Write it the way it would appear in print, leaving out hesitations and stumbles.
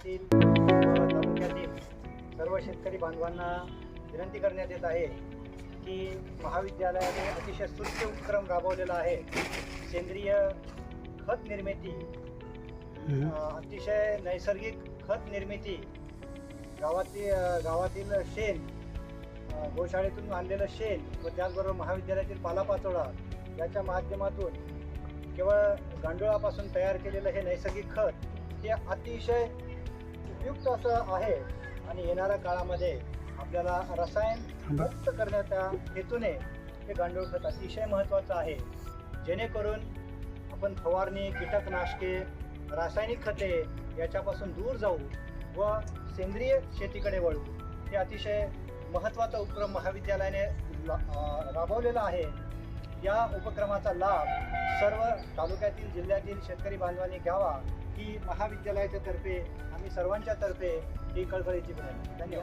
जिल्ह्यातील तालुक्यातील सर्व शेतकरी बांधवांना विनंती करण्यात येत आहे की महाविद्यालयाने अतिशय स्तुत्य उपक्रम राबवलेला आहे. सेंद्रिय खत निर्मिती, अतिशय नैसर्गिक खत निर्मिती, गावातील शेण, गोशाळेतून आणलेलं शेण व त्याचबरोबर महाविद्यालयातील पालापाचोळा याच्या माध्यमातून केवळ गांडुळापासून तयार केलेलं हे नैसर्गिक खत हे अतिशय उपयुक्त असं आहे. आणि येणाऱ्या काळामध्ये आपल्याला रसायन मुक्त करण्याच्या हेतूने हे गांडूळ खत अतिशय महत्त्वाचं आहे, जेणेकरून आपण फवारणी, कीटकनाशके, रासायनिक खते याच्यापासून दूर जाऊ व सेंद्रिय शेतीकडे वळू. हे अतिशय महत्त्वाचा उपक्रम महाविद्यालयाने राबवलेला आहे. या उपक्रमाचा लाभ सर्व तालुक्यातील, जिल्ह्यातील शेतकरी बांधवांनी घ्यावा ही महाविद्यालयाच्या तर्फे, आम्ही सर्वांच्या तर्फे ही कळकळीची विनंती. धन्यवाद.